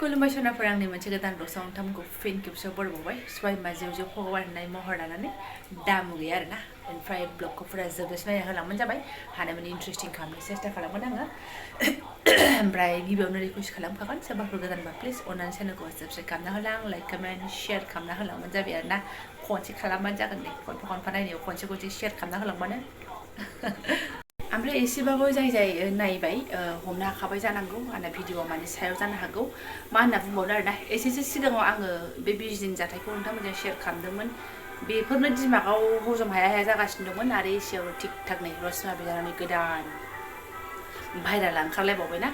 खुलुमबाय सनाफोर आंनि मोनसे गोदान ब्लगआव नोंथांमोनखौ फिन खेबसेयाव बरायबावबाय सबाय बिमा जेव भगवान होननाय महर लानानै दामु गैया आरोना ओमफ्राय ब्लगखौ फुरा जोबजासिम नायना होलांबानो जाबाय हानायमानि इन्टारेस्टिं खालामनो सेस्था खालामगोन आङो ओमफ्राय गिबियावनो रिकुवेस्ट खालामखागोन सोरबाफोर गोदानबा प्लिज अननानै चेनेलखौ साबस्क्राइब खालामना होलां लाइक कमेन्ट शेयार खालामना होलांबानो जाबाय आरोना खनसे खालामबानो जागोन दे खनफा नायनायाव खनसे शेयार खालामना होलांबानो ओमफ्राय एसेबाबो जाय नायबाय हमनो हाखाबाय जानांगौ आंना भिडिअआ माने सायाव जानो हागौ मा होनना बुंबावनो आरोना एसेसो सिगाङाव आङो बे बिजिनि जाथायखौ नोंथांमोनजों शेयार खालामदोंमोन बेफोरनो दिमागाव हजम हाया जागासिनो दंमोन आरो एसेयाव थिक थाक नै रसमा बिनानावनि गोदान भाइराल ओंखारलायबावबायना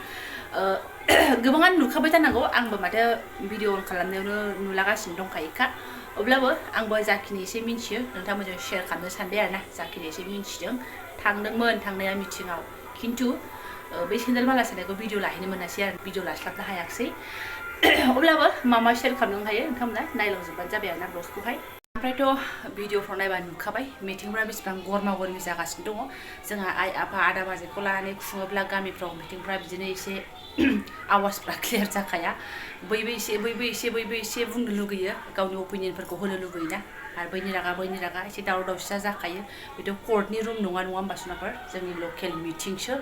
गोबाङानो नुखाबाय जानांगौ आंबो माथो भिडिअ अन खालामनायावनो नुलागासिनो दंखायोखा अब्लाबो आंबो जाखिनि एसे मिन्थियो नोंथांमोनजों शेयार खालामनो सानबाय आरोना जाखिनि एसे मिन्थिदों थांदोंमोन थांनाया मिटिङाव खिन्थु बे सेन्देल माला सोनायखौ भिडिअ लाहैनो मोनासै आरो भिडिअ लास्लाबनो हायाखिसै अब्लाबो मा शेयार खालामनो हायो नोंथांमोना नायलांजोबबानो जाबाय आरोना ब्लगखौहाय ओमफ्रायथ' भिडिअफ्राव नायबा नुखाबाय मिटिंफ्रा बेसेबां गरमा गरमि जागासिनो दङ जोंहा आइ आफा आदा बाजैखौ लानानै खुङोब्ला गामिफ्राव मिटिंफ्रा बिदिनो एसे आवाजफ्रा क्लियार जाखाया बैबो एसे बुंनो लुगैयो गावनि अपिनियनफोरखौ होनो लुगैयोना आरो बैनि रागा एसे दावराव दावसिया जाखायो बेथ' कर्टनि रुम नङा होमबा सुनाफोर जोंनि लकेल मिटिंसो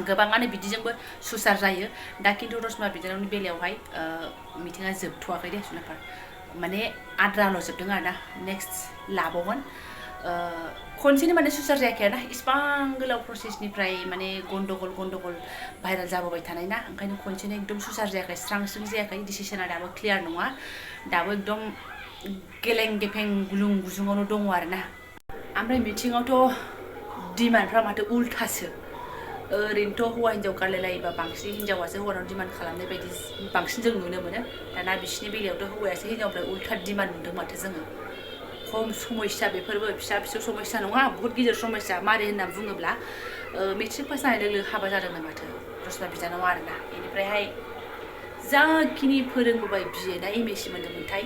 गोबाङानो बिदिजोंबो सुसार जायो दा खिन्थु रसमा बिनानावनि बेलायावहाय मिटिङा जोबथ'वाखै दे सुनाफोर माने आद्राल' जोबदों आरोना नेक्स्ट लाबावगोन खनसेनो माने सुसार जायाखै आरोना इसिबां गोलाव प्रसेसनिफ्राय माने गन्दगल भाइराल जाबोबाय थानाय ना ओंखायनो खनसेनो एकदम सुसार जायाखै स्रां जायाखै डिसिसना दाबो क्लियार नङा दाबो एकदम गेलें गेफें गुलुं गुजुङावनो दङ आरोना ओमफ्राय मिटिङावथ' डिमान्डफ्रा माथो उल्थासो ओरैनोथ' हौवा हिन्जाव गारलायलायोबा बांसिन हिन्जावासो हौवानाव डिमान्ड खालामनाय बायदि बांसिन जों नुनो मोनो दाना बिसिनि बेलायावथ' हौवायासो हिन्जावनिफ्राय उल्था डिमान्ड नुदों माथो जोङो खम समस्या बेफोरबो फिसा फिसौ समस्या नङा बहुत गिदिर समस्या मारै होनना बुङोब्ला मेट्रिक पास जानाय लोगो हाबा जादोंनो माथो रसमा बिनानाव आरोना बेनिफ्रायहाय जाखिनि फोरोंबोबाय बिए ना एम ए सि मोन्दोंमोनथाय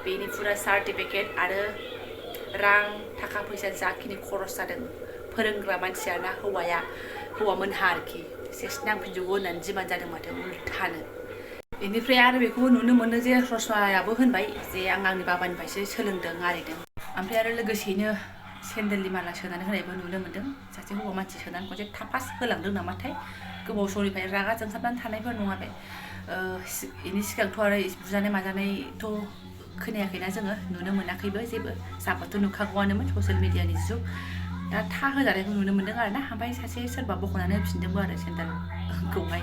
बेनि फुरा सार्टिफिकेट आरो रां थाखा फैसा जाखिनि खरस जादों फोरोंग्रा मानसियाना हौवामोनहा आरोखि सेस नांफिनजोबगौ होननानै डिमान्ड जादों माथो उल्थानो बेनिफ्राय आरो बेखौबो नुनो मोनो जे रसमायाबो होनबाय जे आंनि बाबानिफ्रायसो सोलोंदों आरिदों ओमफ्राय आरो लोगोसेयैनो सेन्देलनि माला सोनानै होनायबो नुनो मोन्दों सासे हौवा मानसि सोनानै खनसे थाफास होलांदों नामाथाय गोबाव समनिफ्राय रागा जोंसाबनानै थानायफोर नङा बे बेनि सिगांथ' आरो बुजानाय माजानायथ' खोनायाखैना जोङो नुनो मोनाखैबो जेबो जाबाथ' नुखागौआनोमोन ससियेल मिडियानि जुग दा था होजानायखौ नुनो मोन्दों आरोना ओमफ्राय सासे सोरबा बख'नानै होफिनदोंबो आरो सेन्देलखौहाय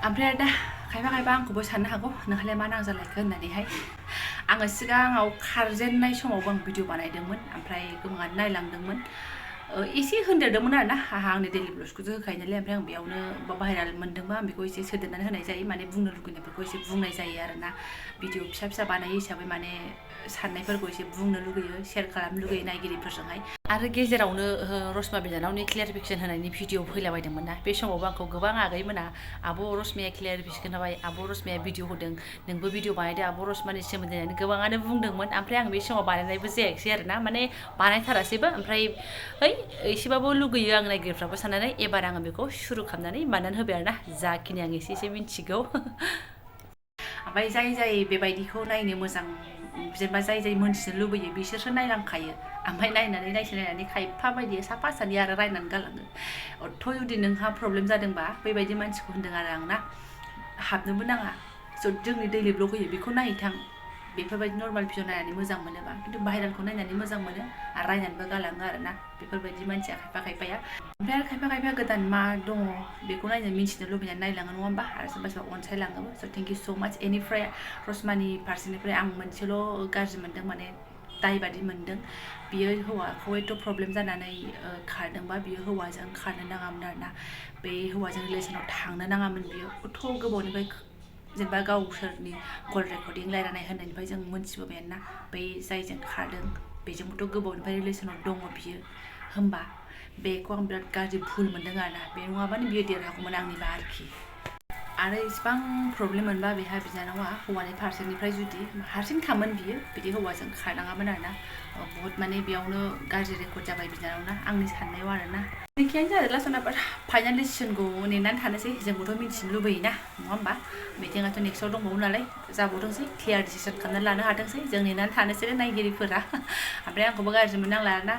ओमफ्राय दा खायफा आंखौबो साननो हागौ नोंहालाय मा नांजालायखो होननानैहाय आङो सिगाङाव खारजेननाय समावबो आं भिडिअ बानायदोंमोन ओमफ्राय गोबाङानो नायलांदोंमोन एसे होनदेरदोंमोन आरोना आंनि डेलि ब्लग्सखौसो होखायो नालाय ओमफ्राय आं बेयावनो भाइराल मोन्दोंबा आं बेखौ एसे सोदेरनानै होनाय जायो माने बुंनो लुगैनायफोरखौ एसे बुंनाय जायो आरोना भिडिअ फिसा बानायो हिसाबै माने साननायफोरखौ एसे बुंनो लुगैयो शेयार खालामनो लुगैयो नायगिरिफोरजोंहाय आरो गेजेरावनो रसमा बिनानावनि क्लियारिफिकेसन होनायनि भिडिअ फैलाबायदोंमोन ना बे समावबो आंखौ गोबां आगैमोना आब' रसमाया क्लियारिफिकेसन होबाय आब' रसमाया भिडिअ होदों नोंबो भिडिअ बानायदो आब' रसमानि सोमोन्दै होननानै गोबाङानो बुंदोंमोन ओमफ्राय आं बे समाव बानायनायबो जायाखिसै आरोना माने बानायथारासैबो ओमफ्राय एसेबाबो लुगैयो आं नायगिरिफ्राबो साननानै एबार आङो बेखौ सुरु खालामनानै बानायनानै होबाय आरोना जाखिनि आं एसे मिन्थिगौ ओमफ्राय जाय बेबायदिखौ नायनो मोजां जेनेबा जाय मोनथिनो लुबैयो बिसोरसो नायलांखायो ओमफ्राय नायनानै खायफा बायदि साफा सानै आरो रायनानै गालाङो थ' जुदि नोंहा प्रब्लेम जादोंबा बेबायदि मानसिखौ होनदों आरो आंना हाबनोबो नाङा जोंनि दैलि ब्लग होयो बेखौ नायथां बेफोरबायदि नर्माल भिडिअ नायनानै मोजां मोनोबा खिन्थु भाइरेलखौ नायनानै मोजां मोनो आरो रायनानैबो गालाङो आरोना बेफोरबायदि मानसिया खायफाया ओमफ्राय आरो खायफा गोदान मा दङ बेखौ नायनो मिन्थिनो लुबैनानै नायलाङो नङा होमबा आरो सोरबा अनसायलाङोबो स' थेंक इउ स' माच बेनिफ्राय रसमानि फारसेनिफ्राय आं मोनसेल' गाज्रि मोनदों माने दाय बादि मोनदों बियो हौवाखौ एथ' प्रब्लेम जानानै खारदोंबा बियो हौवाजों खारनो नाङामोन आरोना बे हौवाजों रिलेसनाव थांनो नाङामोन बियो एथ' गोबावनिफ्राय जेनेबा गावसोरनि कल रेकर्डिं रायलायनाय होननायनिफ्राय जों मोनथिबोबाय आरोना बै जायजों खारदों बेजोंबोथ' गोबावनिफ्राय रिलेसनाव दङ बियो होमबा बेखौ आं बिराद गाज्रि भुल मोनदों आरोना बे नङाबानो बियो देरहागौमोन आंनिबा आरोखि आरो इसिबां प्रब्लेम मोनबा बेहा बिनानावा हौवानि फारसेनिफ्राय जुदि हारसिं थामोन बियो बिदि हौवाजों खारनाङामोन आरोना बहुत माने बेयावनो गाज्रि रेकर्ड जाबाय बिनानावना आंनि साननायाव आरोना जेखियानो जादों लास्टआव नाम्बार फाइनाल डिसिसनखौ नेनानै थानोसै जोंबोथ' मिथिनो लुबैयोना नङा होमबा मिटिङाथ' नेक्स्टआव दंबावो नालाय जाबावथोंसै क्लियार डिसिसन खालामनानै लानो हाथोंसै जों नेनानै थानोसै नायगिरिफोरा ओमफ्राय आंखौबो गाज्रि मोननांला आरोना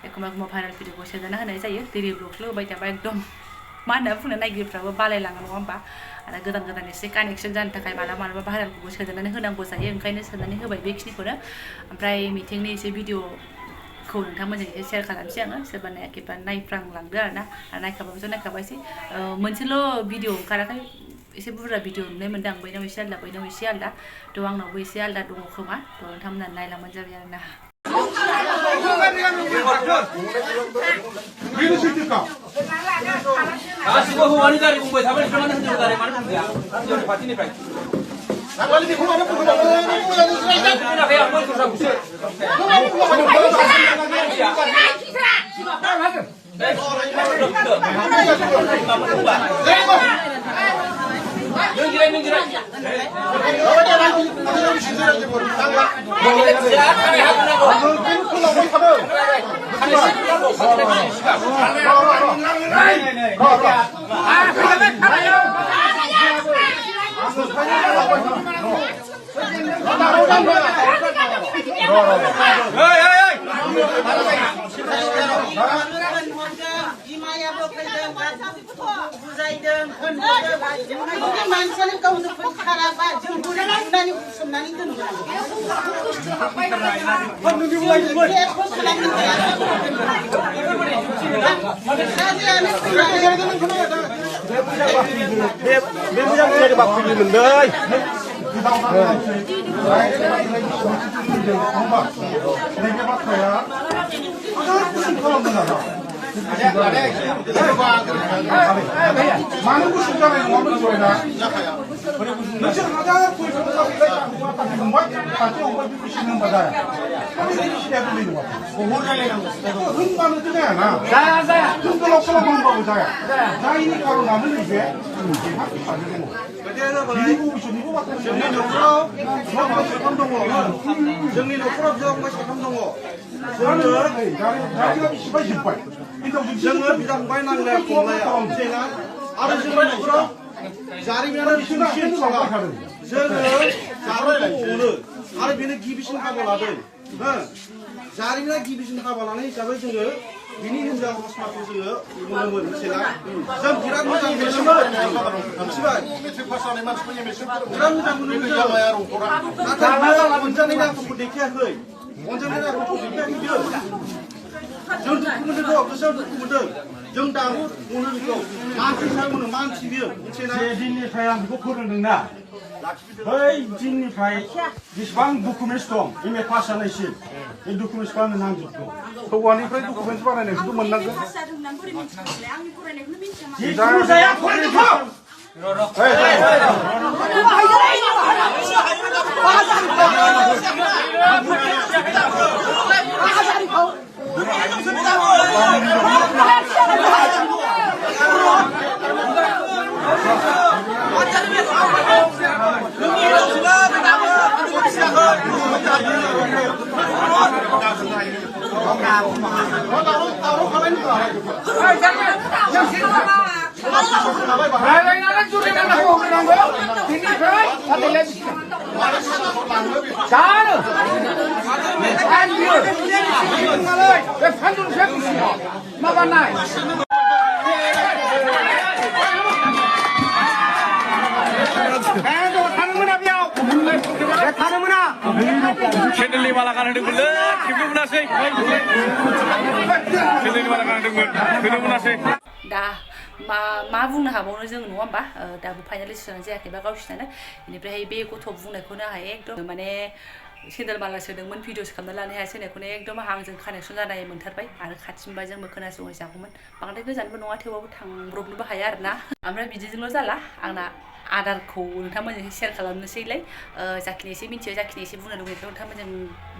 एखमबा एखमबा भाइरेल भिडिअखौ सोनानै होनाय जायो दैलि ब्लगसल' होबाय थाबा एकदम मा होनना बुंनो नायगिरिफ्राबो बालायलाङो नङा होमबा आरो गोदान गोदान एसे कानेक्सन जानो थाखाय मालाबा भाइरेलखौबो सोनानै होनांगौ जायो ओंखायनो सोनानै होबाय बेखिनिखौनो ओमफ्राय मिटिंनि एसे भिडिअखौ नोंथांमोनजों एसे शेयार खालामसै आङो सोरबा नायाखैबा नायफ्रांलांदो आरोना आरो नायखाबाबोथ' नायखाबायसै मोनसेल' भिडिअ ओंखाराखै एसे बुरजा भिडिअ नुनाय मोनदों आं बैनाव एसे आलदा बैनाव एसे आलदा थ' आंनावबो एसे आलदा दङ खोमा थ' नोंथांमोना नायलांबानो जाबाय आरोना गासिबो हौवानि गारि बुंबाय थाबाय नोंथाङानो हिनजाव गारि मानो बुंजाया हिनजावनि पार्टिनिफ्राय मानो गुसु जानाय नङामोन जयना नोंसोर हाजार फंबाय खाथि फंबाय बिसिन होनबा जाया सिदाया गोरलै नङा बहुद रायलायनांगौ होनबानोथ' जायाना जाया नों गोलाव गोलाव होनबाबो जाया जायनि खारनानो नैबे बेहा फिसाजो दङ बिनिबो बाथ्रा जोंनि न'खराव फंबाय साथाम दङ जोंनि न'खराव फंबाय साथाम दङ जोङो जारिया बिसिबाय जोब्बाय जोङो बिदा फंबाय नांलाया खमलाया आरो जोंनि न'खराव जारिमिनानो बिसिनिसिम थाङा जोङो जारिमिनखौ अनो आरो बेनो गिबिसिन हाबा लादों जारिमिना गिबिसिन हाबा लानाय हिसाबै जोङो बिनि हिनजाव रसमाखौ जोङो मोनोमोन मिथिला जों बिराद मोजां मोनोमोन मिथिबाय बिराद मोजां मोनोमोन नाथाय अनजानायनि आखुखौ देखायाखै अनजानायनि आखुखौ देखायाखै बियो जों दुखु मोनदों गोसोआव दुखु मोनदों जों दाबो अनो बेखौ मानसि सार मोनो मानसि बियो मिथिना दिननिफ्राय आं बेखौ फोरोंदोंना बै दिननिफ्राय बेसेबां डकुमेन्टस दं एम ए पास जानायसिम बे डकुमेन्टसखौ आंनो नांजोबगौ हौवानिफ्राय डकुमेन्टस बानायनायखौथ' मोननांगोन जिखुनु जाया फरायदों Cendeli malah kan ada bener, ibu menasih. Cendeli malah kan ada bener, ibu menasih. दा मा बुंनो हाबावनो जों नङा होमबा दाबो फाइनाल डिसिसन जायाखैबा गावसिनानो बेनिफ्राय बे गथ' बुंनायखौनो हायो एकदम माने सेन्देल माला सोदोंमोन भिडिअस खालामना लानो हायासै होननायखौनो एकदम आंजों कानेक्सन जानाय मोनथारबाय आरो खाथिनिबा जोंबो खोनासंहैजागौमोन बांद्राय गोजानबो नङा थेवबाबो थांब्रबनोबो हाया आरोना ओमफ्राय बिदिजोंल' जाला आंना आदारखौ नोंथांमोनजों शेयार खालामनोसैलाय जाखिनि एसे मिथियो जाखिनि एसे बुंनो लुगैदों नोंथांमोनजों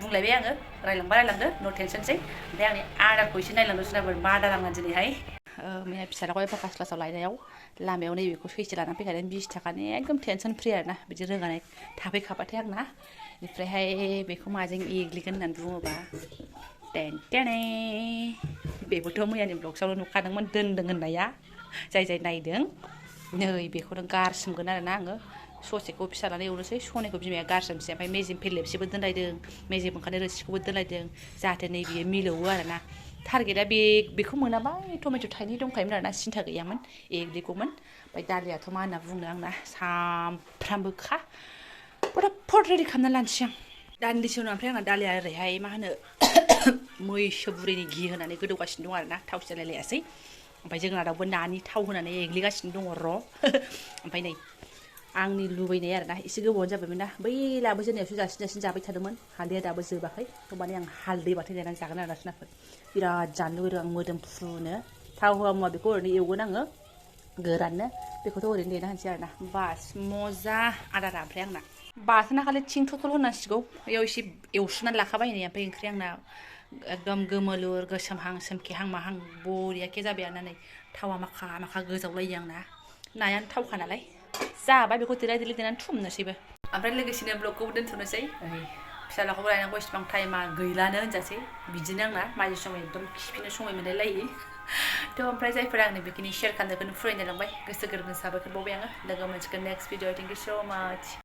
बुंलायबाय आङो रायलांदो नो टेनसनसै ओमफ्राय आंनि आदारखौ एसे नायलांदोंसै मा आदार आंना दिनैहाय मैया फिसालाखौ फाकास क्लासाव लायनायाव लामायाव नैबेखौ सैसे लानानै फैखादों 20 थाखानि एकदम टेनसन फ्रि आरोना बिदि रोगानाय थाफैखाबाथाय आंना ओमफ्रायहाय बेखौ माजों एग्लिगोन होननानै बुङोबा टेन बेबोथ' मैयानि ब्लगसावल' नुखादोंमोन दोनदों होननाया जाय नायदों नै बेखौनो गारसोमगोन आरोना आङो ससेखौ फिसालानो एवनोसै सनायखौ बिमाया गारसोमसै ओमफ्राय मेजेम फेरलेबसेबो दोनलायदों मेजेम ओंखारनाय रोसिखौबो दोनलायदों जाहाथे नै बियो मिलौवो आरोना टारगेटआ बेखौ मोनाबा टमेट' थाइनै दंखायोमोन आरोना सिन्था गैयामोन एग्लिगौमोन ओमफ्राय दालियाथ' मा होनना बुंनो आंना सामफ्रामबोखा फटाफट रेडि खालामना लानोसै आं दान्दिसे उनाव ओमफ्राय आंना दालिया ओरैहाय मा होनो मैसो बुरैनि घि होनानै गोदौगासिनो दं आरोना थाव सेलायलायासै ओमफ्राय जोगोनारावबो नानि थाव होनानै एग्लिगासिनो दङ र' ओमफ्राय नै आंनि लुबैनाय आरोना एसे गोबावानो जाबायमोन ना बै लाबोजेननायावसो जासिन जाबाय थादोंमोन हालदैया दाबो जोबाखै होमबाने आं हालदै बाथोन देनानै जागोन आरोना सुनाफोर बिराद जानो लुबैदों आं मोदोमफ्रुनो थाव होआ मुवा बेखौ ओरैनो एवगोन आङो गोराननो बेखौथ' ओरैनो देना होनसै आरोना बास मजा आदारा ओमफ्राय आंना बाथोना खालि थिं थथल होनांसिगौ बेयाव एसे एवस्रुनानै लाखाबाय नै ओमफ्राय ओंख्रि आंना एकदम गोमोलुर गोसोमहां सोमखेहां माहां बरियाके जाबाय आरोना नै थावा माखा गोजावलायो आंना नायानो थावखा नालाय जाबाय बेखौ देनानै थुमनोसैबो ओमफ्राय लोगोसेनो ब्लगखौबो दोनथ'नोसै फिसालाखौबो लायनांगौ इसिबां टाइमा गैलानो होनजासै बिदिनो आंना माजे समाव एकदम खिफिनो समाय मोनलायलायो थ' ओमफ्राय जायफोरा आंनि बेखिनि शेयार खालामनायखौनो फरायनो लांबाय गोसो गोरबोनि साबायखर बावबाय आङो लोगो मोनसिगोन नेक्स्ट भिडिअ थेंक इउ स' माच